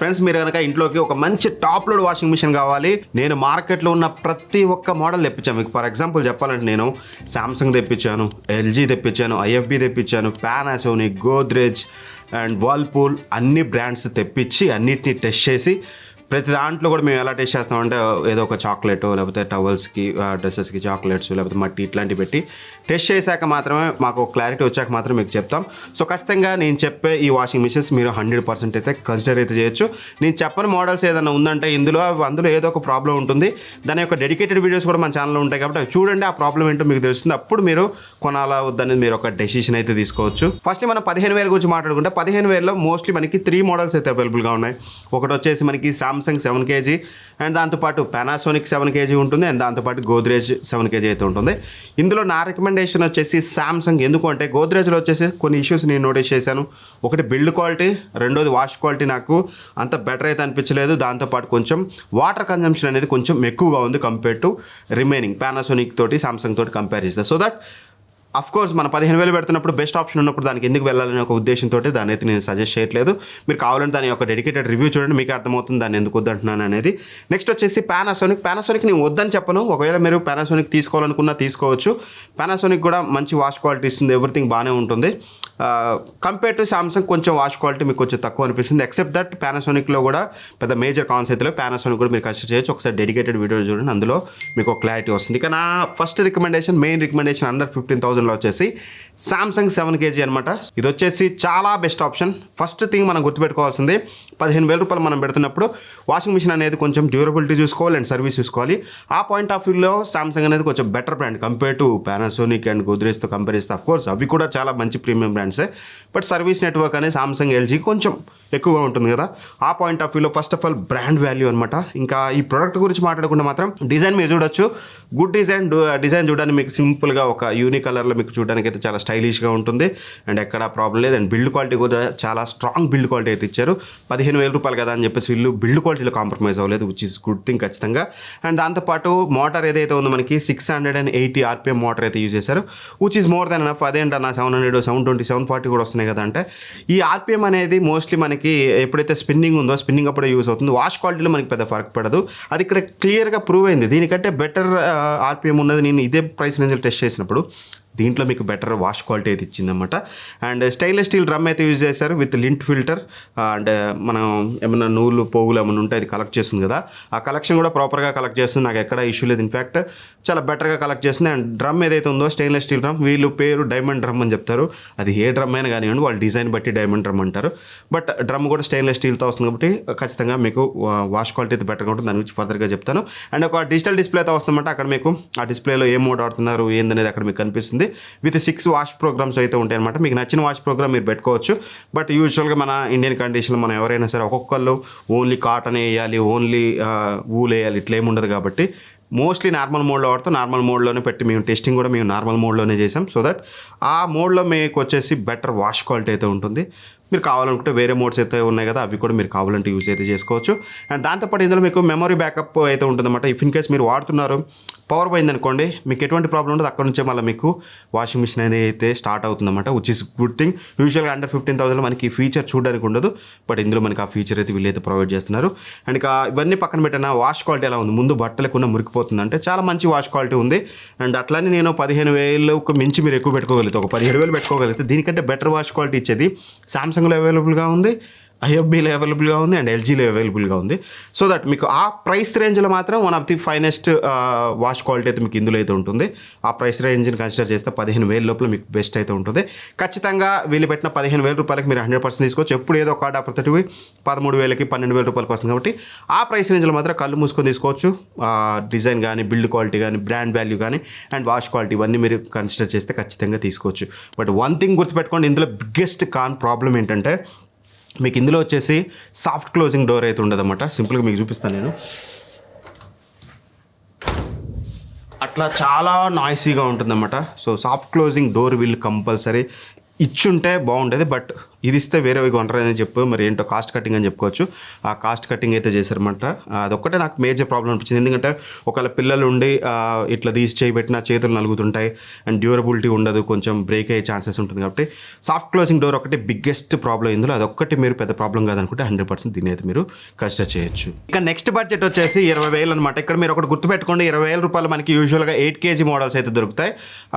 Friends, మీరు కనుక ఇంట్లోకి ఒక మంచి టాప్ లోడ్ వాషింగ్ మిషన్ కావాలి, నేను మార్కెట్లో ఉన్న ప్రతి ఒక్క మోడల్ తెప్పించాను. మీకు ఫర్ ఎగ్జాంపుల్ చెప్పాలంటే నేను సామ్సంగ్ తెప్పించాను, ఎల్జీ తెప్పించాను, ఐఎఫ్బి తెప్పించాను, పానాసోనిక్, గోద్రేజ్ అండ్ వర్ల్పూల్ అన్ని బ్రాండ్స్ తెప్పించి అన్నిటిని టెస్ట్ చేసి ప్రతి దాంట్లో కూడా మేము ఎలా టెస్ట్ చేస్తామంటే ఏదో ఒక చాక్లెట్ లేకపోతే టవల్స్కి డ్రెస్సెస్కి చాక్లెట్స్ లేకపోతే మట్టి ఇట్లాంటివి పెట్టి టెస్ట్ చేశాక మాత్రమే మాకు క్లారిటీ వచ్చాక మాత్రం మీకు చెప్తాం. సో ఖచ్చితంగా నేను చెప్పే ఈ వాషింగ్ మిషన్స్ మీరు 100% అయితే కన్సిడర్ అయితే చేయొచ్చు. నేను చెప్పని మోడల్స్ ఏదైనా ఉందంటే అందులో ఏదో ఒక ప్రాబ్లం ఉంటుంది. దాని యొక్క డెడికేటెడ్ వీడియోస్ కూడా మన ఛానల్లో ఉంటాయి కాబట్టి అవి చూడండి, ఆ ప్రాబ్లం ఏంటో మీకు తెలుస్తుంది. అప్పుడు మీరు కొనాలా వద్దనేది మీరు ఒక డెసిషన్ అయితే తీసుకోవచ్చు. ఫస్ట్ మనం 15,000 గురించి మాట్లాడుకుంటే 15,000లో మోస్ట్లీ మనకి 3 మోడల్స్ అయితే అవైలబుల్గా ఉన్నాయి. ఒకటి వచ్చేసి మనకి సామ్సంగ్ 7 kg అండ్ దాంతోపాటు పానాసోనిక్ 7 kg ఉంటుంది అండ్ దాంతోపాటు గోద్రేజ్ 7 kg అయితే ఉంటుంది. ఇందులో నా రికమెండేషన్ వచ్చేసి సామ్సంగ్. ఎందుకంటే గోద్రేజ్లో వచ్చేసి కొన్ని ఇష్యూస్ నేను నోటీస్ చేశాను. ఒకటి బిల్డ్ క్వాలిటీ, రెండోది వాష్ క్వాలిటీ నాకు అంత బెటర్ అయితే అనిపించలేదు. దాంతోపాటు కొంచెం వాటర్ కన్జంప్షన్ అనేది కొంచెం ఎక్కువగా ఉంది కంపేర్ టు రిమైనింగ్ పానాసోనిక్ తోటి సామ్సంగ్ తోటి కంపేర్ చేస్తే. సో దట్ అఫ్ కోర్స్ మన 15,000 పెడుతున్నప్పుడు బెస్ట్ ఆప్షన్ ఉన్నప్పుడు దానికి ఎందుకు వెళ్ళాలనే ఒక ఉద్దేశంతో దాన్ని అయితే నేను సజెస్ట్ చేయట్లేదు. మీరు కావాలంటే దాని యొక్క డెడికేటెడ్ రివ్యూ చూడండి, మీకు అర్థమవుతుంది దాన్ని ఎందుకు వద్దంటున్నాను అనేది. నెక్స్ట్ వచ్చేసి పానాసోనిక్ నేను వద్దని చెప్పను. ఒకవేళ మీరు పానాసోనిక్ తీసుకోవాలనుకున్నా తీసుకోవచ్చు. పానాసోనిక్ కూడా మంచి వాష్ క్వాలిటీ ఇస్తుంది, ఎవ్రీథింగ్ బాగానే ఉంటుంది. కంపేర్ టు సామ్సంగ్ కొంచెం వాష్ క్వాలిటీ మీకు కొంచెం తక్కువ అనిపిస్తుంది. ఎక్సెప్ట్ దట్ పానాసోనిక్లో కూడా పెద్ద మేజర్ కాన్స్ అయితే పానాసోనిక్ కూడా మీరు కన్సిడర్ చేయొచ్చు. ఒకసారి డెడికేటెడ్ వీడియో చూడండి, అందులో మీకు ఒక క్లారిటీ వస్తుంది. ఇక నా ఫస్ట్ మెయిన్ రికమెండేషన్ అండర్ 15,000 వచ్చేసి సామ్సంగ్ 7 kg అనమాట. ఇది వచ్చేసి చాలా బెస్ట్ ఆప్షన్. ఫస్ట్ థింగ్ మనం గుర్తుపెట్టుకోవాల్సింది 15,000 రూపాయలు మనం పెడుతున్నప్పుడు వాషింగ్ మిషన్ అనేది కొంచెం డ్యూరబిలిటీ చూసుకోవాలి అండ్ సర్వీస్ చూసుకోవాలి. ఆ పాయింట్ ఆఫ్ వ్యూలో సామ్సంగ్ అనేది కొంచెం better brand compare to Panasonic and గోద్రేజ్తో కంపేర్ చేస్తే. అఫ్కోర్స్ అవి కూడా చాలా మంచి ప్రీమియం బ్రాండ్సే, బట్ సర్వీస్ నెట్వర్క్ అనేది సామ్సంగ్ ఎల్జీ కొంచెం ఎక్కువగా ఉంటుంది కదా. ఆ పాయింట్ ఆఫ్ వ్యూలో first of all brand value అనమాట. ఇంకా ఈ ప్రోడక్ట్ గురించి మాట్లాడుకుంటే మాత్రం డిజైన్ మీరు చూడొచ్చు. గుడ్ డిజైన్ చూడడానికి మీకు సింపుల్గా ఒక యూనిక్ కలర్లో మీకు చూడడానికి అయితే చాలా స్టైలిష్గా ఉంటుంది అండ్ ఎక్కడ ప్రాబ్లం లేదు. అండ్ బిల్డ్ క్వాలిటీ కూడా చాలా స్ట్రాంగ్ బిల్డ్ క్వాలిటీ అయితే ఇచ్చారు. 15,000 రూపాయలు కదా అని చెప్పేసి వీళ్ళు బిల్డ్ క్వాలిటీలో కాంప్రమైజ్ అవ్వలేదు, విచ్ ఇస్ గుడ్ థింగ్ ఖచ్చితంగా. అండ్ దాంతోపాటు మోటార్ ఏదైతే ఉందో మనకి 680 RPM మోటార్ అయితే యూజ్ చేశారు, which is more than enough. అదేంట నా 700, 720, 740 కూడా వస్తున్నాయి కదా. అంటే ఈ RPM అనేది మోస్ట్లీ మనకి ఎప్పుడైతే స్పిన్నింగ్ ఉందో స్పిన్నింగ్ అప్పుడే యూజ్ అవుతుంది. వాష్ క్వాలిటీలో మనకి పెద్ద ఫరక్ పడదు. అది ఇక్కడ క్లియర్గా ప్రూవ్ అయింది. దీనికంటే బెటర్ RPM ఉన్నది నేను ఇదే ప్రైస్ రేంజ్లో టెస్ట్ చేసినప్పుడు. దీంట్లో మీకు బెటర్ వాష్ క్వాలిటీ అయితే ఇచ్చిందన్నమాట. అండ్ స్టెయిన్లెస్ స్టీల్ డ్రమ్ అయితే యూజ్ చేశారు విత్ లింట్ ఫిల్టర్. అండ్ మనం ఏమైనా నూలు పోగులు ఏమైనా ఉంటే అది కలెక్ట్ చేస్తుంది కదా, ఆ కలెక్షన్ కూడా ప్రాపర్గా కలెక్ట్ చేస్తుంది. నాకు ఎక్కడ ఇష్యూ లేదు, ఇన్ఫ్యాక్ట్ చాలా బెటర్గా కలెక్ట్ చేస్తుంది. అండ్ డ్రమ్ ఏదైతే ఉందో స్టెయిన్లెస్ స్టీల్ డ్రమ్, వీళ్ళు పేరు డైమండ్ డ్రమ్ అని చెప్తారు. అది ఏ డ్రమ్ అయినా కానివ్వండి, వాళ్ళ డిజైన్ బట్టి డైమండ్ డ్రమ్ అంటారు. బట్ డ్రమ్ కూడా స్టెయిన్లెస్ స్టీల్తో వస్తుంది కాబట్టి ఖచ్చితంగా మీకు వాష్ క్వాలిటీ అయితే బెటర్గా ఉంటుంది. దాని గురించి ఫర్దర్గా చెప్తాను. అండ్ ఒక డిజిటల్ డిస్ప్లేతో వస్తుందంటే అక్కడ మీకు ఆ డిస్ప్లేలో ఏ మోడ్ ఆడుతున్నారు ఏందనేది అక్కడ మీకు కనిపిస్తుంది. విత్ 6 వాష్ ప్రోగ్రామ్స్ అయితే ఉంటాయి అనమాట. మీకు నచ్చిన వాష్ ప్రోగ్రామ్ మీరు పెట్టుకోవచ్చు. బట్ యూజువల్గా మన ఇండియన్ కండిషన్లో మనం ఎవరైనా సరే ఒక్కొక్కళ్ళు ఓన్లీ కాటన్ వేయాలి, ఓన్లీ వూల్ వేయాలి, ఇట్లా ఏమి ఉండదు కాబట్టి మోస్ట్లీ నార్మల్ మోడ్లో వాడుతూ నార్మల్ మోడ్లోనే పెట్టి మేము టెస్టింగ్ కూడా మేము నార్మల్ మోడ్లోనే చేసాం. సో దట్ ఆ మోడ్లో మీకు వచ్చేసి బెటర్ వాష్ క్వాలిటీ అయితే ఉంటుంది. మీరు కావాలనుకుంటే వేరే మోడ్స్ అయితే ఉన్నాయి కదా, అవి కూడా మీరు కావాలంటే యూజ్ అయితే చేసుకోవచ్చు. అండ్ దాంతోపాటు ఇందులో మీకు మెమరీ బ్యాకప్ అయితే ఉంటుందన్నమాట. ఇఫ్ ఇన్ కేస్ మీరు వాడుతున్నారు, పవర్ పోయింది అనుకోండి, మీకు ఎటువంటి ప్రాబ్లం ఉండదు, అక్కడ నుంచే మళ్ళీ మీకు వాషింగ్ మిషన్ అనేది అయితే స్టార్ట్ అవుతుందన్నమాట, విచ్ ఇస్ గుడ్ థింగ్. యూజువల్గా అండర్ 15,000 మనకి ఈ ఫీచర్ చూడడానికి ఉండదు, బట్ ఇందులో మనకి ఆ ఫీచర్ అయితే వీళ్ళైతే ప్రొవైడ్ చేస్తున్నారు. అండ్ ఇక ఇవన్నీ పక్కన పెట్టిన వాష్ క్వాలిటీ ఎలా ఉంది, ముందు బట్టలకున్న మురికిపోతుంది అంటే చాలా మంచి వాష్ క్వాలిటీ ఉంది. అండ్ అట్లానే నేను 15,000కు మించి మీరు ఎక్కువ పెట్టుకోగలుగుతారు, ఒక 17,000 పెట్టుకోగలిగితే దీనికంటే బెటర్ వాష్ క్వాలిటీ ఇచ్చేది సామ్సంగ్లో అవైలబుల్గా ఉంది, ఐఎఫ్బీలో అవైలబుల్గా ఉంది అండ్ ఎల్జీలో అవైలబుల్గా ఉంది. సో దట్ మీకు ఆ ప్రైస్ రేంజ్లో మాత్రం one of the finest wash quality అయితే మీకు ఇందులో అయితే ఉంటుంది. ఆ ప్రైస్ రేంజ్ని కన్సిడర్ చేస్తే 15,000 లోపల మీకు బెస్ట్ అయితే ఉంటుంది. ఖచ్చితంగా వీళ్ళు పెట్టిన 15,000 రూపాయలకి మీరు 100% తీసుకోవచ్చు. ఎప్పుడు ఏదో ఒక కార్డ్ ఆఫర్ తోటి 13,000కి 12,000 రూపాయలకి వస్తుంది కాబట్టి ఆ ప్రైస్ రేంజ్లో మాత్రం కళ్ళు మూసుకొని తీసుకోవచ్చు. డిజైన్ కానీ, బిల్డ్ క్వాలిటీ కానీ, బ్రాండ్ వాల్యూ కానీ అండ్ వాష్ క్వాలిటీ ఇవన్నీ మీరు కన్సిడర్ చేస్తే ఖచ్చితంగా తీసుకోవచ్చు. బట్ వన్ థింగ్ గుర్తుపెట్టుకోండి, ఇందులో బిగ్గెస్ట్ ప్రాబ్లం ఏంటంటే మీకు ఇందులో వచ్చేసి సాఫ్ట్ క్లోజింగ్ డోర్ అయితే ఉండదన్నమాట. సింపుల్గా మీకు చూపిస్తాను నేను. అట్లా చాలా నాయిసీగా ఉంటుందన్నమాట. సో సాఫ్ట్ క్లోజింగ్ డోర్ వీళ్ళు కంపల్సరీ ఇచ్చుంటే బాగుండేది, బట్ ఇది ఇస్తే వేరే కొంటారని చెప్పు, మరి ఏంటో కాస్ట్ కటింగ్ అని చెప్పుకోవచ్చు. ఆ కాస్ట్ కటింగ్ అయితే చేశారన్నమాట. అదొక్కటే నాకు మేజర్ ప్రాబ్లం అనిపించింది. ఎందుకంటే ఒకవేళ పిల్లలు ఉండి ఇట్లా తీసి చేయబెట్టిన చేతులు నలుగుతుంటాయి అండ్ డ్యూరబిలిటీ ఉండదు, కొంచెం బ్రేక్ అయ్యే ఛాన్సెస్ ఉంటుంది. కాబట్టి సాఫ్ట్ క్లోజింగ్ డోర్ ఒకటి బిగ్గెస్ట్ ప్రాబ్లం ఇందులో. అదొక్కటి మీరు పెద్ద ప్రాబ్లం కాదనుకుంటే 100% దీన్ని అయితే మీరు కన్సిడర్ చేయొచ్చు. ఇక నెక్స్ట్ బడ్జెట్ వచ్చేసి 20,000 అనమాట. ఇక్కడ మీరు ఒకటి గుర్తుపెట్టుకోండి, 20,000 రూపాయలు మనకి యూజువల్గా 8 kg మోడల్స్ అయితే దొరుకుతాయి.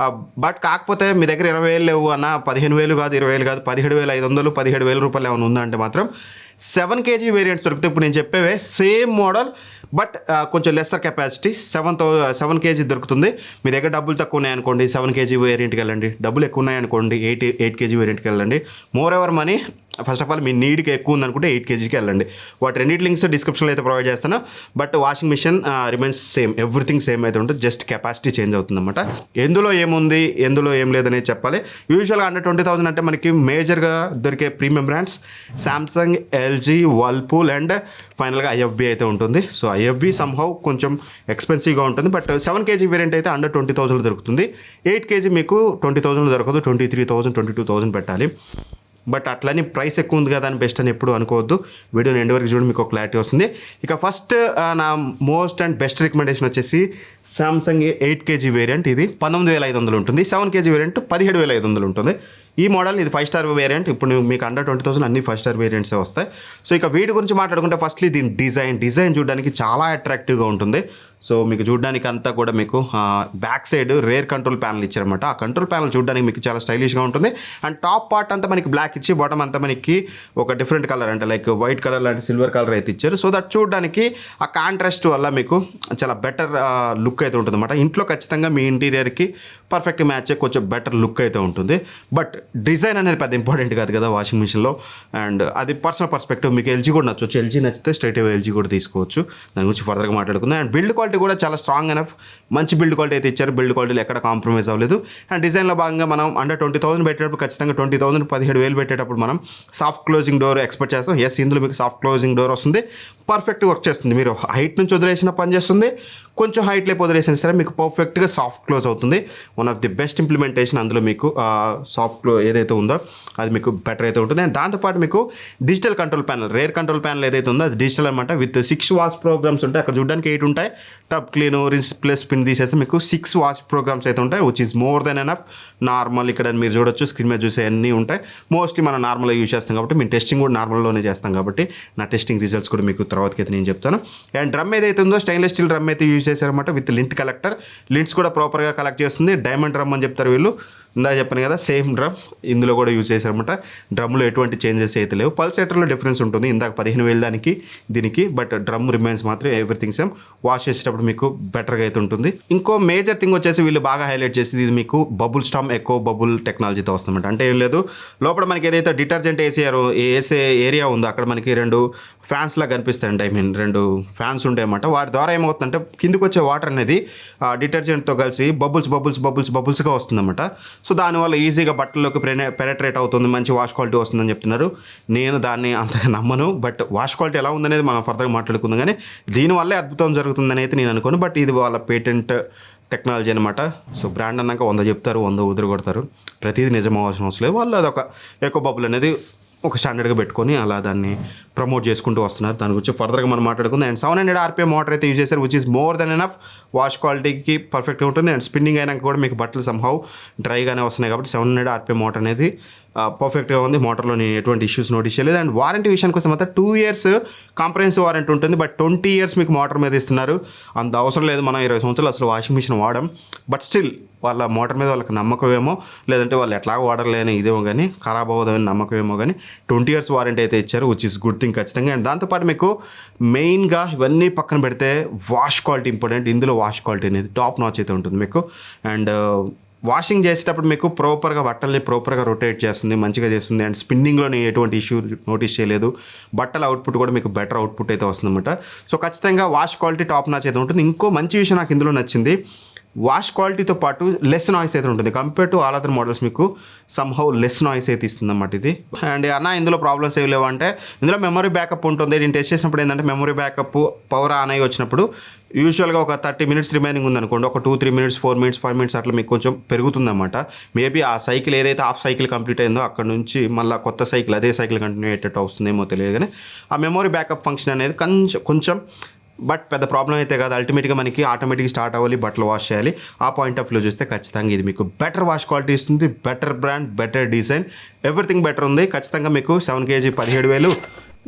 బట్ కాకపోతే మీ దగ్గర 20,000 లేవు అన్న, 15,000 కాదు, 20,000 కాదు, 17,500, 17,000 రూపాయలు ఏమైనా ఉందంటే మాత్రం 7 kg వేరియంట్స్ దొరుకుతాయి. ఇప్పుడు నేను చెప్పేవే సేమ్ మోడల్ బట్ కొంచెం లెస్సర్ కెపాసిటీ 7 kg దొరుకుతుంది. మీ దగ్గర డబ్బులు తక్కువ ఉన్నాయనుకోండి 7 kg వేరియంట్కి వెళ్ళండి, డబ్బులు ఎక్కువ ఉన్నాయనుకోండి 8 kg వేరియంట్కి వెళ్ళండి. Moreover money first of all మీ నీడ్కి ఎక్కువ ఉందనుకుంటే 8 kgకి వెళ్ళండి. వాటి రెండింటి లింక్స్ డిస్క్రిప్షన్లో అయితే ప్రొవైడ్ చేస్తాను. But washing machine remains same, everything same అయితే ఉంటుంది, జస్ట్ కెపాసిటీ చేంజ్ అవుతుంది అనమాట. ఎందులో ఏముంది ఎందులో ఏం లేదనేది చెప్పాలి. యూజువల్గా అండర్ 20,000 అంటే మనకి మేజర్గా దొరికే premium brands Samsung, LG, Whirlpool and ఫైనల్గా ఐఎఫ్బి అయితే ఉంటుంది. సో ఐఎఫ్బి సమ్హౌ కొంచెం ఎక్స్పెన్సివ్గా ఉంటుంది. బట్ 7 kg వేరియంట్ అయితే అండర్ 20,000 దొరుకుతుంది. 8 kg మీకు 20,000 దొరకదు, 23,000, 22,000 పెట్టాలి. బట్ అట్లని ప్రైస్ ఎక్కువ ఉంది కదా అని బెస్ట్ అని ఎప్పుడు అనుకోవద్దు. వీడియోని ఎండ్ వరకు చూడండి, మీకు క్లారిటీ వస్తుంది. ఇక ఫస్ట్ నా మోస్ట్ అండ్ బెస్ట్ రికమెండేషన్ వచ్చేసి సామ్సంగ్ 8 kg వేరియంట్. ఇది 19,500 ఉంటుంది. 7 kg వేరియంట్ 17,500 ఉంటుంది. ఈ మోడల్ ఇది 5 స్టార్ వేరియంట్. ఇప్పుడు మీకు అండర్ 20,000 అన్ని 5 స్టార్ వేరియంట్సే వస్తాయి. సో ఇక వీటి గురించి మాట్లాడుకుంటే ఫస్ట్లీ దీని డిజైన్ చూడడానికి చాలా అట్రాక్టివ్గా ఉంటుంది. సో మీకు చూడడానికి అంతా కూడా మీకు back side rear control panel ఇచ్చారన్నమాట. ఆ కంట్రోల్ ప్యానల్ చూడడానికి మీకు చాలా స్టైలిష్గా ఉంటుంది. అండ్ టాప్ పార్ట్ అంతా మనకి బ్లాక్ ఇచ్చి బాటమ్ అంతా మనకి ఒక డిఫరెంట్ కలర్ అంటే లైక్ వైట్ కలర్ లాంటి సిల్వర్ కలర్ అయితే ఇచ్చారు. సో దట్ చూడడానికి ఆ కాంట్రాస్ట్ వల్ల మీకు చాలా బెటర్ లుక్ అయితే ఉంటుంది అనమాట. ఇంట్లో ఖచ్చితంగా మీ ఇంటీరియర్కి పర్ఫెక్ట్ మ్యాచ్ కొంచెం బెటర్ లుక్ అయితే ఉంటుంది. బట్ డిజైన్ అనేది పెద్ద ఇంపార్టెంట్ కాదు కదా వాషింగ్ మిషన్లో. అండ్ అది పర్సనల్ పర్స్పెక్టివ్. మీకు ఎల్జీ కూడా నచ్చవచ్చు, ఎల్జీ నచ్చితే స్ట్రైట్ అవే ఎల్జీ కూడా తీసుకోవచ్చు. దాని గురించి ఫర్దర్గా మాట్లాడుకుందాం. అండ్ బిల్డ్ క్వాలిటీ కూడా చాలా స్ట్రాంగ్ ఎనఫ్, మంచి బిల్డ్ క్వాలిటీ అయితే ఇచ్చారు. బిల్డ్ క్వాలిటీలో ఎక్కడ కాంప్రమైజ్ అవ్వలేదు. అండ్ డిజైన్లో భాగంగా మనం అండర్ 20,000 పెట్టేటప్పుడు ఖచ్చితంగా 20,000 17,000 పెట్టేటప్పుడు మనం సాఫ్ట్ క్లోజింగ్ డోర్ ఎక్స్పెక్ట్ చేస్తాం. ఎస్, ఇందులో మీకు సాఫ్ట్ క్లోజింగ్ డోర్ వస్తుంది, పర్ఫెక్ట్గా వర్క్ చేస్తుంది. మీరు హైట్ నుంచి వదిలేసిన పని చేస్తుంది, కొంచెం హైట్ లేపు వదిలేసినా సరే మీకు పర్ఫెక్ట్గా సాఫ్ట్ క్లోజ్ అవుతుంది. One of the best implementation అందులో మీకు సాఫ్ట్ క్లో ఏదైతే ఉందో అది మీకు బెటర్ అయితే ఉంటుంది. అండ్ దాంతోపాటు మీకు digital control panel, rare control panel ఏదైతే ఉందో అది డిజిటల్ అనమాట. విత్ 6 వాష్ ప్రోగ్రామ్స్ ఉంటాయి. అక్కడ చూడడానికి 8 ఉంటాయి. Tub clean, rinse plus pin తీసేస్తే మీకు 6 వాష్ ప్రోగ్రామ్స్ అయితే ఉంటాయి, which is more than enough. Normal ఇక్కడ మీరు చూడొచ్చు, స్క్రీన్ మీద చూసే అన్నీ ఉంటాయి. మోస్ట్లీ మనం నార్మల్గా యూజ్ చేస్తాం కాబట్టి మేము టెస్టింగ్ కూడా నార్మల్లోనే చేస్తాం కాబట్టి నా టెస్టింగ్ రిజల్ట్స్ కూడా మీకు తర్వాతకైతే నేను చెప్తాను. అండ్ డ్రమ్ ఏదైతే ఉందో స్టెయిన్లెస్ స్టీల్ డ్రమ్ అయితే యూజ్ చేశారన్నమాట విత్ లింట్ కలెక్టర్. లింట్స్ కూడా ప్రాపర్గా కలెక్ట్ చేస్తుంది. డైమండ్ డ్రమ్ అని చెప్తారు వీళ్ళు, ఇందా చెప్పాను కదా సేమ్ డ్రమ్ ఇందులో కూడా యూజ్ చేశారన్నమాట. డ్రమ్లో ఎటువంటి చేంజెస్ అయితే లేవు. పల్సేటర్లో డిఫరెన్స్ ఉంటుంది, ఇందాక 15,000 దానికి దీనికి, బట్ డ్రమ్ రిమైన్స్ మాత్రం ఎవ్రీథింగ్ సేమ్. వాష్ చేసేటప్పుడు మీకు బెటర్గా అయితే ఉంటుంది. ఇంకో మేజర్ థింగ్ వచ్చేసి వీళ్ళు బాగా హైలైట్ చేసేది ఇది మీకు బబుల్ స్టామ్ ఎకో బబుల్ టెక్నాలజీతో వస్తుందన్నమాట. అంటే ఏం లేదు, లోపల మనకి ఏదైతే డిటర్జెంట్ వేసే ఏరియా ఉందో అక్కడ మనకి 2 ఫ్యాన్స్ లాగా కనిపిస్తాయండి. 2 ఫ్యాన్స్ ఉంటాయి అన్నమాట. వాటి ద్వారా ఏమవుతుందంటే కిందికి వచ్చే వాటర్ అనేది డిటర్జెంట్తో కలిసి బబుల్స్గా వస్తుందన్నమాట. సో దానివల్ల ఈజీగా బట్టల్లోకి పెనట్రేట్ అవుతుంది, మంచి వాష్ క్వాలిటీ వస్తుందని చెప్తున్నారు. నేను దాన్ని అంతగా నమ్మను, బట్ వాష్ క్వాలిటీ ఎలా ఉందనేది మనం ఫర్దర్గా మాట్లాడుకుందాం. కానీ దీనివల్లే అద్భుతం జరుగుతుందని అయితే నేను అనుకోను. బట్ ఇది వాళ్ళ పేటెంట్ టెక్నాలజీ అనమాట. సో బ్రాండ్ అన్నాక 100 చెప్తారు, 100 ఉదురు కొడతారు. ప్రతిదీ నిజం అవ్వాల్సిన అవసరం లేదు. వాళ్ళు అదొక ఎకో బబుల్ అనేది ఒక స్టాండర్డ్గా పెట్టుకొని అలా దాన్ని ప్రమోట్ చేసుకుంటూ వస్తున్నారు. దాని గురించి ఫర్దర్గా మనం మాట్లాడుకుందాం. అండ్ 700 RPM మోటార్ అయితే యూజ్ చేశారు, which is more than enough. Wash క్వాలిటీకి పర్ఫెక్ట్గా ఉంటుంది. అండ్ స్పిన్నింగ్ అయినాక కూడా మీకు బట్టలు సంహౌ డ్రైగానే వస్తున్నాయి కాబట్టి 700 RPM మోటార్ అనేది పర్ఫెక్ట్గా ఉంది. మోటార్లో నేను ఎటువంటి ఇష్యూస్ నోటీస్ చేయలేదు. అండ్ వారంటీ విషయానికి వస్తే మాత్రం 2 years కాంప్రహెన్సివ్ వారంటీ ఉంటుంది. బట్ 20 years మీకు మోటార్ మీద ఇస్తున్నారు. అంత అవసరం లేదు, మనం 20 సంవత్సరాలు అసలు వాషింగ్ మిషన్ వాడాం. బట్ స్టిల్ వాళ్ళ మోటార్ మీద వాళ్ళకి నమ్మకం ఏమో, లేదంటే వాళ్ళు ఎట్లా వాడలేని ఇదేమో కానీ ఖరాబ్ అవ్వదని నమ్మకం ఏమో కానీ 20 years వారంటీ అయితే ఇచ్చారు, విచ్ ఈస్ గుడ్ థింగ్ ఖచ్చితంగా. అండ్ దాంతోపాటు మీకు మెయిన్గా ఇవన్నీ పక్కన పెడితే వాష్ క్వాలిటీ ఇంపార్టెంట్. ఇందులో వాష్ క్వాలిటీ అనేది టాప్ నాచ్ అయితే ఉంటుంది మీకు. అండ్ వాషింగ్ చేసేటప్పుడు మీకు ప్రాపర్గా బట్టల్ని ప్రాపర్గా రొటేట్ చేస్తుంది, మంచిగా చేస్తుంది. అండ్ స్పిన్నింగ్లో నేను ఎటువంటి ఇష్యూ నోటీస్ చేయలేదు. బట్టల అవుట్పుట్ కూడా మీకు బెటర్ అవుట్పుట్ అయితే వస్తుందన్నమాట. సో ఖచ్చితంగా వాష్ క్వాలిటీ టాప్ నాచ్ అయితే ఉంటుంది. ఇంకో మంచి విషయం నాకు ఇందులో నచ్చింది, వాష్ క్వాలిటీతో పాటు లెస్ నాయిస్ అయితే ఉంటుంది compare to all other models. మీకు సమ్హౌ లెస్ నాయిస్ అయితే ఇస్తుంది అన్నమాట ఇది. అండ్ అన్న ఇందులో ప్రాబ్లమ్స్ ఏమి లేవు అంటే ఇందులో మెమరీ బ్యాకప్ ఉంటుంది. నేను టెస్ట్ చేసినప్పుడు ఏంటంటే మెమరీ బ్యాకప్ పవర్ ఆన్ అయ్యి వచ్చినప్పుడు యూజువల్గా ఒక 30 minutes రిమైనింగ్ ఉందనుకోండి, ఒక 2-3 minutes 4 minutes 5 minutes అట్లా మీకు కొంచెం పెరుగుతుందన్నమాట. మేబీ ఆ సైకిల్ ఏదైతే హాఫ్ సైకిల్ కంప్లీట్ అయిందో అక్కడ నుంచి మళ్ళీ కొత్త సైకిల్ అదే సైకిల్ కంటిన్యూ అయ్యేటట్టు వస్తుందేమో తెలియదు, కానీ ఆ మెమరీ బ్యాకప్ ఫంక్షన్ అనేది కొంచెం బట్ పెద్ద ప్రాబ్లం అయితే కాదు. అల్టిమేట్గా మనకి ఆటోమేటిక్గా స్టార్ట్ అవ్వాలి, బట్టలు వాష్ చేయాలి. ఆ పాయింట్ ఆఫ్ వ్యూ చూస్తే ఖచ్చితంగా ఇది మీకు బెటర్ వాష్ క్వాలిటీ ఇస్తుంది, better brand, better design, everything better ఉంది. ఖచ్చితంగా మీకు 7 kg 17,000,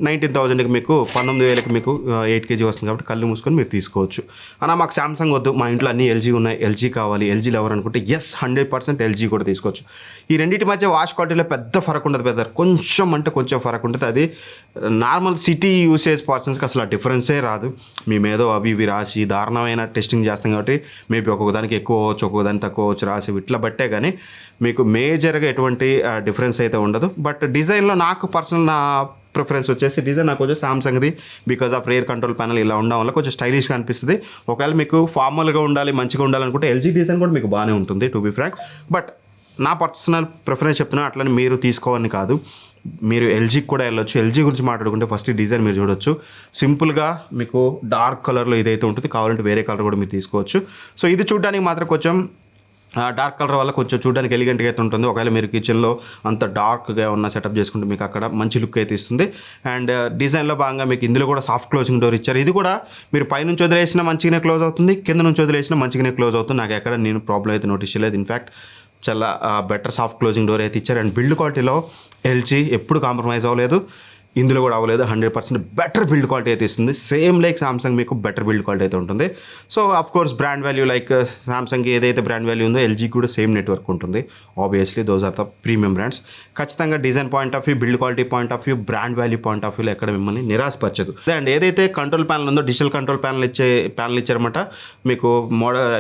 19,000కి మీకు 19,000కి మీకు 8 kg వస్తుంది కాబట్టి కళ్ళు మూసుకొని మీరు తీసుకోవచ్చు. అన్న మాకు శాంసంగ్ వద్దు, మా ఇంట్లో అన్ని ఎల్జీ ఉన్నాయి, ఎల్జీ కావాలి, ఎల్జీలు ఎవరు అనుకుంటే 100% ఎల్జీ కూడా తీసుకోవచ్చు. ఈ రెండింటి మధ్య వాష్ క్వాలిటీలో పెద్ద ఫరక్ ఉండదు బ్రదర్, కొంచెం అంటే కొంచెం ఫరక్ ఉంటుంది. అది నార్మల్ సిటీ యూసేజ్ పర్సన్స్కి అసలు ఆ డిఫరెన్సే రాదు. మేమేదో అవి ఇవి రాసి దారుణమైన టెస్టింగ్ చేస్తాం కాబట్టి మేబీ ఒక్కొక్క దానికి ఎక్కువ అవ్వచ్చు, ఒక్కొక్క దానికి తక్కువ అవ్వచ్చు రాసి ఇట్లా బట్టే, కానీ మీకు మేజర్గా ఎటువంటి డిఫరెన్స్ అయితే ఉండదు. బట్ డిజైన్లో నాకు పర్సనల్ నా ప్రిఫరెన్స్ వచ్చేసి డిజైన్ నాకు కొంచెం సామ్సంగ్ది because of rear control panel ఇలా ఉండడం వల్ల కొంచెం స్టైలిష్గా అనిపిస్తుంది. ఒకవేళ మీకు ఫార్మల్గా ఉండాలి, మంచిగా ఉండాలనుకుంటే ఎల్జీ డిజైన్ కూడా మీకు బాగానే ఉంటుంది టు బి ఫ్రాంక్. బట్ నా పర్సనల్ ప్రిఫరెన్స్ చెప్తున్నా, అట్లని మీరు తీసుకోవాలని కాదు, మీరు ఎల్జీకి కూడా వెళ్ళొచ్చు. ఎల్జీ గురించి మాట్లాడుకుంటే ఫస్ట్ డిజైన్ మీరు చూడొచ్చు, సింపుల్గా మీకు డార్క్ కలర్లో ఇదైతే ఉంటుంది, కావాలంటే వేరే కలర్ కూడా మీరు తీసుకోవచ్చు. సో ఇది చూడడానికి మాత్రం కొంచెం డార్క్ కలర్ వల్ల కొంచెం చూడడానికి ఎలిగెంట్గా అయితే ఉంటుంది. ఒకవేళ మీరు కిచెన్లో అంత డార్క్గా ఉన్న సెటప్ చేసుకుంటే మీకు అక్కడ మంచి లుక్ అయితే ఇస్తుంది. అండ్ డిజైన్లో భాగంగా మీకు ఇందులో కూడా సాఫ్ట్ క్లోజింగ్ డోర్ ఇచ్చారు. ఇది కూడా మీరు పైనుంచి వదిలేసినా మంచిగానే క్లోజ్ అవుతుంది, కింద నుంచి వదిలేసినా మంచిగానే క్లోజ్ అవుతుంది. నాకు ఎక్కడ నేను ప్రాబ్లం అయితే నోటీస్ చేయలేదు. ఇన్ఫ్యాక్ట్ చాలా బెటర్ సాఫ్ట్ క్లోజింగ్ డోర్ అయితే ఇచ్చారు. అండ్ బిల్డ్ క్వాలిటీలో ఎల్జీ ఎప్పుడు కాంప్రమైజ్ అవ్వలేదు, ఇందులో కూడా అవ్వలేదు. 100% బెటర్ బిల్డ్ క్వాలిటీ అయితే ఇస్తుంది. సేమ్ లైక్ సామ్సంగ్ మీకు బెటర్ బిల్డ్ క్వాలిటీ అయితే ఉంటుంది. So of course brand value like సామ్సంగ్కి ఏదైతే బ్రాండ్ వాల్యూ ఉందో ఎల్జీకి కూడా సేమ్ నెట్వర్క్ ఉంటుంది. Obviously those are the premium brands. ఖచ్చితంగా design point of view, build quality point of view, brand value point of వ్యూలో ఎక్కడ మిమ్మల్ని నిరాశపరచదు. అండ్ ఏదైతే కంట్రోల్ ప్యానల్ ఉందో డిజిటల్ కంట్రోల్ ప్యానల్ ఇచ్చారన్నమాట. మీకు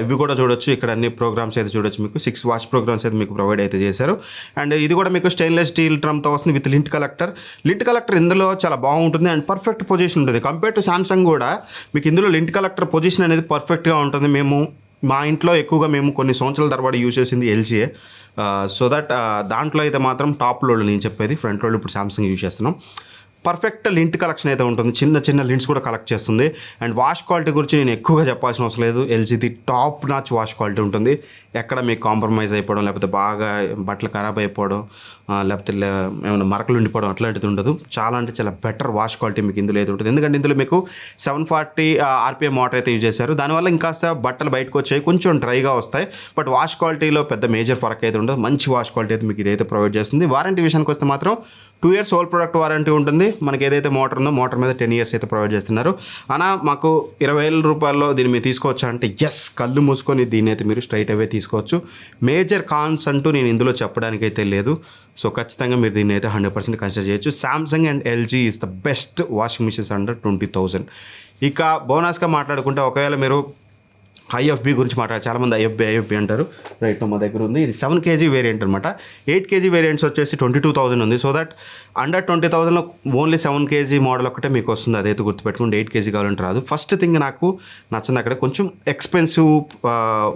ఇవి కూడా చూడొచ్చు, ఇక్కడ అన్ని ప్రోగ్రామ్స్ అయితే చూడొచ్చు. మీకు 6 వాచ్ ప్రోగ్రామ్స్ అయితే మీకు ప్రొవైడ్ అయితే చేశారు. అండ్ ఇది కూడా మీకు స్టెయిన్లెస్ స్టీల్ డ్రమ్తో వస్తుంది with lint collector. Lint collector ఇందులో చాలా బాగుంటుంది అండ్ పర్ఫెక్ట్ పొజిషన్ ఉంటుంది. కంపేర్ టు సామ్సంగ్ కూడా మీకు ఇందులో లింట్ కలెక్టర్ పొజిషన్ అనేది పర్ఫెక్ట్గా ఉంటుంది. మా ఇంట్లో ఎక్కువగా మేము కొన్ని సంవత్సరాల తర్వాత యూజ్ చేసింది ఎల్జీఏ. సో దట్ దాంట్లో అయితే మాత్రం టాప్ లోడ్ నేను చెప్పేది, ఫ్రంట్ లోడ్ ఇప్పుడు సామ్సంగ్ యూజ్ చేస్తున్నాం. పర్ఫెక్ట్ లింట్ కలెక్షన్ అయితే ఉంటుంది, చిన్న లింట్స్ కూడా కలెక్ట్ చేస్తుంది. అండ్ వాష్ క్వాలిటీ గురించి నేను ఎక్కువగా చెప్పాల్సిన అవసరం లేదు. ఎల్జీది టాప్ నాచ్ వాష్ క్వాలిటీ ఉంటుంది. ఎక్కడ మీకు కాంప్రమైజ్ అయిపోవడం, లేకపోతే బాగా బట్టలు ఖరాబ్ అయిపోవడం, లేకపోతే ఏమైనా మరకలు ఉండిపోవడం అట్లాంటిది ఉండదు. చాలా అంటే చాలా బెటర్ వాష్ క్వాలిటీ మీకు ఇందులో అయితే ఉంటుంది. ఎందుకంటే ఇందులో మీకు 740 RPM మోటార్ అయితే యూజ్ చేశారు. దానివల్ల ఇంకాస్త బట్టలు బయటకు వచ్చాయి, కొంచెం డ్రైగా వస్తాయి. బట్ వాష్ క్వాలిటీలో పెద్ద మేజర్ ఫరక్ అయితే ఉండదు. మంచి వాష్ క్వాలిటీ అయితే మీకు ఇదైతే ప్రొవైడ్ చేస్తుంది. వారంటీ విషయానికి వస్తే మాత్రం 2 years ఓల్డ్ ప్రొడక్ట్ వారంటీ ఉంటుంది. మనకి ఏదైతే మోటార్ ఉందో మోటార్ మీద 10 years అయితే ప్రొవైడ్ చేస్తున్నారు. అన్నా మాకు 20,000 రూపాయల్లో దీన్ని మీరు తీసుకోవచ్చా అంటే కళ్ళు మూసుకొని దీన్ని అయితే మీరు స్ట్రైట్ అవే తీసుకోవచ్చు. మేజర్ కాన్స్ అంటూ నేను ఇందులో చెప్పడానికి అయితే లేదు. సో ఖచ్చితంగా మీరు దీన్ని అయితే 100% కన్సిడర్ చేయొచ్చు. Samsung and LG is the best washing machines under 20,000. ఇక బోనస్గా మాట్లాడుకుంటే ఒకవేళ మీరు ఐఎఫ్బి గురించి మాట్లాడారు, చాలామంది ఐఎఫ్బి అంటారు. రైట్, మా దగ్గర ఉంది. ఇది 7 kg వేరియంట్ అనమాట. 8 kg వేరియంట్స్ వచ్చేసి 22,000 ఉంది. సో దట్ అండర్ 20,000లో ఓన్లీ 7 kg మోడల్ ఒకటే మీకు వస్తుంది. అదైతే గుర్తుపెట్టుకోండి. 8 kg కావాలంటే రాదు. ఫస్ట్ థింగ్ నాకు నచ్చింది అక్కడ కొంచెం ఎక్స్పెన్సివ్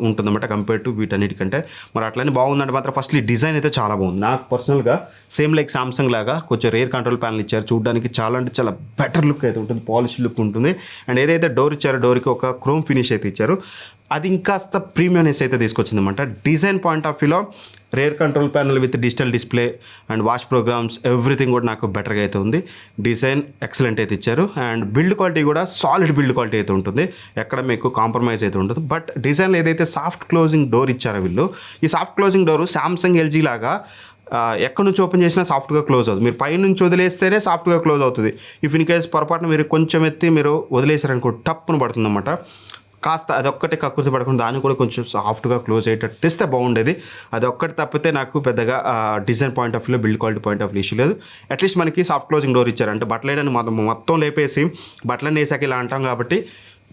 ఉంటుందన్నమాట కంపేర్ టు వీటన్నిటికంటే. మరి అట్లనే బాగుందంటే మాత్రం ఫస్ట్లీ డిజైన్ అయితే చాలా బాగుంది. నాకు పర్సనల్గా సేమ్ లైక్ సామ్సంగ్ లాగా కొంచెం రేర్ కంట్రోల్ ప్యానల్ ఇచ్చారు. చూడడానికి చాలా అంటే చాలా బెటర్ లుక్ అయితే ఉంటుంది, పాలిష్ లుక్ ఉంటుంది. అండ్ ఏదైతే డోర్ ఇచ్చారో డోర్కి ఒక క్రోమ్ ఫినిష్ అయితే ఇచ్చారు. అది ఇంకాస్త ప్రీమియంనెస్ అయితే తీసుకొచ్చింది అనమాట. డిజైన్ పాయింట్ ఆఫ్ వ్యూలో rear control panel with digital display and wash programs everything కూడా నాకు బెటర్గా అయితే ఉంది. డిజైన్ ఎక్సలెంట్ అయితే ఇచ్చారు. అండ్ బిల్డ్ క్వాలిటీ కూడా సాలిడ్ బిల్డ్ క్వాలిటీ అయితే ఉంటుంది, ఎక్కడ మీకు కాంప్రమైజ్ అయితే ఉంటుంది. బట్ డిజైన్లో ఏదైతే సాఫ్ట్ క్లోజింగ్ డోర్ ఇచ్చారో వీళ్ళు, ఈ soft closing door Samsung LG లాగా ఎక్కడి నుంచి ఓపెన్ చేసినా సాఫ్ట్గా క్లోజ్ అవుతుంది. మీరు పై నుంచి వదిలేస్తేనే సాఫ్ట్గా క్లోజ్ అవుతుంది. ఇఫ్ ఇన్ కేస్ పొరపాటున మీరు కొంచెం ఎత్తి మీరు వదిలేసారనుకో టప్పును పడుతుందన్నమాట. కాస్త అదొక్కటే కక్కుర్తి పడకుండా దాన్ని కూడా కొంచెం సాఫ్ట్గా క్లోజ్ అయ్యేటట్టు తెస్తే బాగుండేది. అదొక్కటి తప్పితే నాకు పెద్దగా డిజైన్ పాయింట్ ఆఫ్ వ్యూలో, build quality point of view issue లేదు. అట్లీస్ట్ మనకి సాఫ్ట్ క్లోజింగ్ డోర్ ఇచ్చారంటే బట్టలు వేయడానికి మొత్తం లేపేసి బట్టలన్నీ వేసాక ఇలా అంటాం కాబట్టి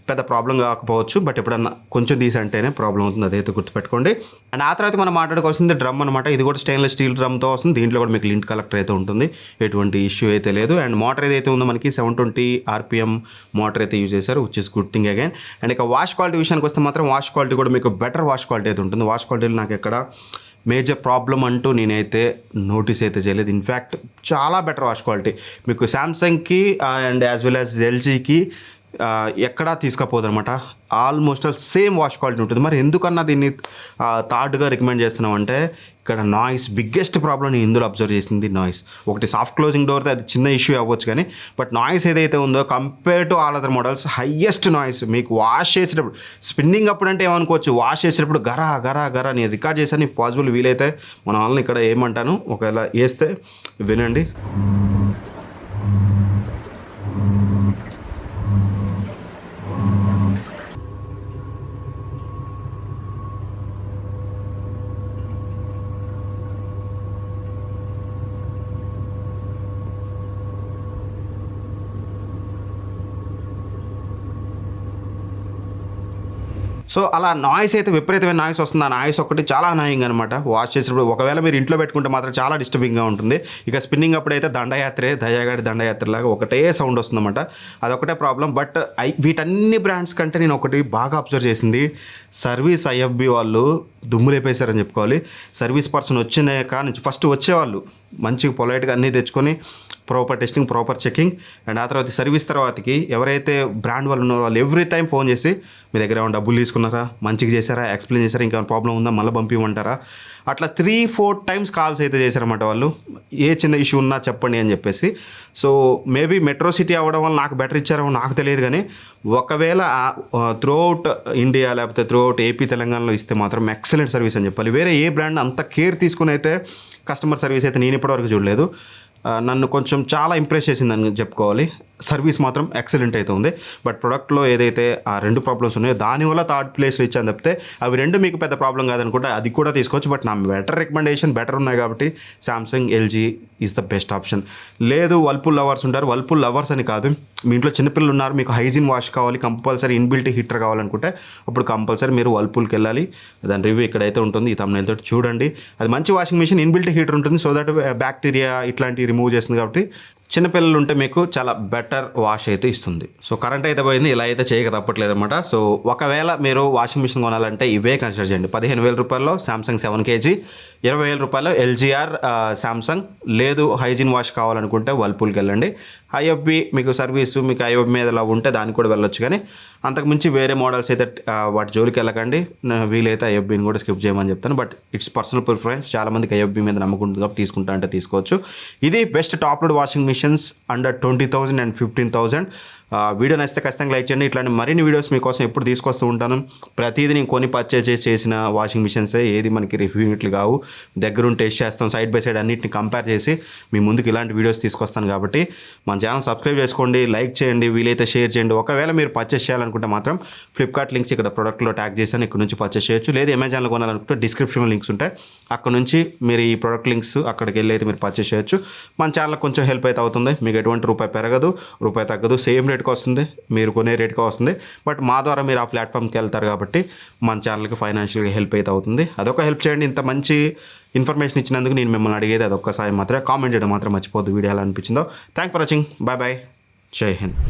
పెద్ద ప్రాబ్లం కాకపోవచ్చు, బట్ ఎప్పుడన్నా కొంచెం తీసంటేనే ప్రాబ్లం అవుతుంది, అదైతే గుర్తుపెట్టుకోండి. అండ్ ఆ తర్వాత మనం మాట్లాడుకోవాల్సింది డ్రమ్ అనమాట. ఇది కూడా స్టెయిన్లెస్ స్టీల్ డ్రమ్తో వస్తుంది. దీంట్లో కూడా మీకు లింట్ కలెక్టర్ అయితే ఉంటుంది, ఎటువంటి ఇష్యూ అయితే లేదు. అండ్ మోటార్ ఏదైతే ఉందో మనకి 720 RPM మోటార్ అయితే యూజ్ చేశారు, which is good thing again. And ఇక వాష్ క్వాలిటీ విషయానికి వస్తే మాత్రం వాష్ క్వాలిటీ కూడా మీకు బెటర్ వాష్ క్వాలిటీ అయితే ఉంటుంది. వాష్ క్వాలిటీలో నాకు ఎక్కడ మేజర్ ప్రాబ్లం అంటూ నేనైతే నోటీస్ అయితే చేయలేదు. ఇన్ఫ్యాక్ట్ చాలా బెటర్ వాష్ క్వాలిటీ మీకు శాంసంగ్కి అండ్ యాజ్ వెల్ యాజ్ ఎల్జీకి ఎక్కడా తీసుకపోదు అనమాట. ఆల్మోస్ట్ సేమ్ వాష్ క్వాలిటీ ఉంటుంది. మరి ఎందుకన్నా దీన్ని థర్డ్గా రికమెండ్ చేస్తున్నామంటే ఇక్కడ నాయిస్ బిగ్గెస్ట్ ప్రాబ్లం నేను ఇందులో అబ్జర్వ్ చేసింది నాయిస్. ఒకటి సాఫ్ట్ క్లోజింగ్ డోర్తో అది చిన్న ఇష్యూ అవ్వచ్చు, కానీ బట్ నాయిస్ ఏదైతే ఉందో compare to all other models highest noise. మీకు వాష్ చేసేటప్పుడు స్పిన్నింగ్ అప్పుడు అంటే ఏమనుకోవచ్చు, వాష్ చేసేటప్పుడు గరా గరా గరా నేను రికార్డ్ చేశాను. పాసిబుల్ వీలైతే మన వాళ్ళని ఇక్కడ ఏమంటాను ఒకవేళ వేస్తే వినండి. సో అలా నాయిస్ అయితే విపరీతమైన నాయిస్ వస్తుంది. ఆ నాయిస్ ఒకటి చాలా అనాయింగ్ అనమాట వాష్ చేసినప్పుడు. ఒకవేళ మీరు ఇంట్లో పెట్టుకుంటే మాత్రం చాలా డిస్టర్బింగ్గా ఉంటుంది. ఇక స్పిన్నింగ్ అప్పుడైతే దండయాత్రే, దయ్యాగాడి దండయాత్రలాగా ఒకటే సౌండ్ వస్తుందన్నమాట. అదొకటే ప్రాబ్లం. బట్ వీటన్ని బ్రాండ్స్ కంటే నేను ఒకటి బాగా అబ్జర్వ్ చేసింది, సర్వీస్ IFB వాళ్ళు దుమ్ము లేపేశారని చెప్పుకోవాలి. సర్వీస్ పర్సన్ వచ్చిన కానీ ఫస్ట్ వచ్చేవాళ్ళు మంచిగా పొలైట్గా అన్నీ తెచ్చుకొని proper testing, proper checking, and ఆ తర్వాత సర్వీస్ తర్వాతకి ఎవరైతే బ్రాండ్ వాళ్ళు ఉన్నారో వాళ్ళు ఎవ్రీ టైం ఫోన్ చేసి మీ దగ్గర ఏమైనా డబ్బులు తీసుకున్నారా, మంచిగా చేశారా, ఎక్స్ప్లెయిన్ చేశారా, ఇంకేమైనా ప్రాబ్లం ఉందా, మళ్ళీ పంపించమంటారా, అట్లా 3-4 టైమ్స్ కాల్స్ అయితే చేశారన్నమాట వాళ్ళు. ఏ చిన్న ఇష్యూ ఉన్నా చెప్పండి అని చెప్పేసి. సో మేబీ మెట్రో సిటీ అవ్వడం వల్ల నాకు బెటర్ ఇచ్చారో నాకు తెలియదు, కానీ ఒకవేళ త్రూఅవుట్ ఇండియా లేకపోతే త్రూఅవుట్ AP తెలంగాణలో ఇస్తే మాత్రం ఎక్సలెంట్ సర్వీస్ అని చెప్పాలి. వేరే ఏ బ్రాండ్ అంత కేర్ తీసుకుని అయితే కస్టమర్ సర్వీస్ అయితే నేను ఇప్పటివరకు చూడలేదు. నన్ను కొంచెం చాలా ఇంప్రెస్ చేసిందని చెప్పుకోవాలి. సర్వీస్ మాత్రం ఎక్సలెంట్ అయితే ఉంది. బట్ ప్రొడక్ట్లో ఏదైతే ఆ 2 ప్రాబ్లమ్స్ ఉన్నాయో దానివల్ల థర్డ్ ప్లేస్లో ఇచ్చాను తప్పితే అవి 2 మీకు పెద్ద ప్రాబ్లం కాదనుకుంటే అది కూడా తీసుకోవచ్చు. బట్ నా బెటర్ రికమెండేషన్ బెటర్ ఉన్నాయి కాబట్టి Samsung, LG is the best option. లేదు వర్ల్పూల్ లవర్స్ ఉంటారు, వర్ల్పూల్ లవర్స్ అని కాదు, మీ ఇంట్లో చిన్నపిల్లలు ఉన్నారు, మీకు హైజీన్ వాష్ కావాలి, కంపల్సరీ ఇన్బిల్ట్ హీటర్ కావాలనుకుంటే అప్పుడు కంపల్సరీ మీరు వర్ల్పూల్కి వెళ్ళాలి. దాని రివ్యూ ఇక్కడైతే ఉంటుంది, ఈ thumbnail తోటి చూడండి. అది మంచి వాషింగ్ మిషన్, ఇన్బిల్ట్ హీటర్ ఉంటుంది, సో దట్ బ్యాక్టీరియా ఇట్లాంటివి రిమూవ్ చేస్తుంది కాబట్టి చిన్నపిల్లలు ఉంటే మీకు చాలా బెటర్ వాష్ అయితే ఇస్తుంది. సో కరెంట్ అయితే పోయింది, ఇలా అయితే చేయక తప్పట్లేదు అనమాట. సో ఒకవేళ మీరు వాషింగ్ మిషన్ కొనాలంటే ఇవే కన్సిడర్ చేయండి. 15,000 రూపాయల్లో శాంసంగ్ 7 kg, 20,000 రూపాయలు LGR శాంసంగ్. లేదు హైజీన్ వాష్ కావాలనుకుంటే వర్ల్పూల్కి వెళ్ళండి. IFB మీకు సర్వీసు మీకు IFB మీద అలా ఉంటే దానికి కూడా వెళ్ళొచ్చు, కానీ అంతకుమించి వేరే మోడల్స్ అయితే వాటి జోలికి వెళ్ళకండి. వీలైతే IFBని కూడా స్కిప్ చేయమని చెప్తాను. బట్ ఇట్స్ పర్సనల్ ప్రిఫరెన్స్, చాలామందికి IFB మీద నమ్మకం ఉంటుంది కాబట్టి తీసుకుంటా అంటే తీసుకోవచ్చు. ఇది best top load washing machines under 20,000 and 15,000. Video నచ్చితే ఖచ్చితంగా లైక్ చేయండి. ఇట్లాంటి మరిన్ని వీడియోస్ మీకోసం ఎప్పుడు తీసుకొస్తూ ఉంటాను. ప్రతిదీ నేను కొని పర్చేజ్ చేసిన వాషింగ్ మిషన్సే, ఏది మనకి రివ్యూ యూనిట్లు కావు. దగ్గరుండి టెస్ట్ చేస్తాం, సైడ్ బై సైడ్ అన్నిటిని కంపేర్ చేసి మీ ముందుకు ఇలాంటి వీడియోస్ తీసుకొస్తాను. కాబట్టి మన ఛానల్ సబ్స్క్రైబ్ చేసుకోండి, లైక్ చేయండి, వీలైతే షేర్ చేయండి. ఒకవేళ మీరు పర్చేస్ చేయాలనుకుంటే మాత్రం ఫ్లిప్కార్ట్ లింక్స్ ఇక్కడ ప్రొడక్ట్లో ట్యాగ్ చేశాను, ఇక్కడ నుంచి పర్చేస్ చేయొచ్చు. లేదు అమెజాన్లో కొనాలనుకుంటే డిస్క్రిప్షన్లో లింక్స్ ఉంటాయి, అక్కడ నుంచి మీరు ఈ ప్రొడక్ట్ లింక్స్ అక్కడికి వెళ్ళి అయితే మీరు పర్చేస్ చేయొచ్చు. మన ఛానల్ కొంచెం హెల్ప్ అయితే అవుతుంది, మీకు ఎటువంటి రూపాయి పెరగదు, రూపాయి తగ్గదు, సేమ్ రేట్కి వస్తుంది, మీరు కొనే రేట్గా వస్తుంది. బట్ మా ద్వారా మీరు ఆ ప్లాట్ఫామ్కి వెళ్తారు కాబట్టి మన ఛానల్కి ఫైనాన్షియల్గా హెల్ప్ అయితే అవుతుంది. అదొక హెల్ప్ చేయండి. ఇంత మంచి ఇన్ఫర్మేషన్ ఇచ్చినందుకు నేను మిమ్మల్ని అడిగేది అదొక్క సాయం మాత్రమే. కామెంట్ చేయడం మాత్రం మర్చిపోద్దు వీడియో ఎలా అనిపించిందో. Thank for watching, bye bye, Jai Hind.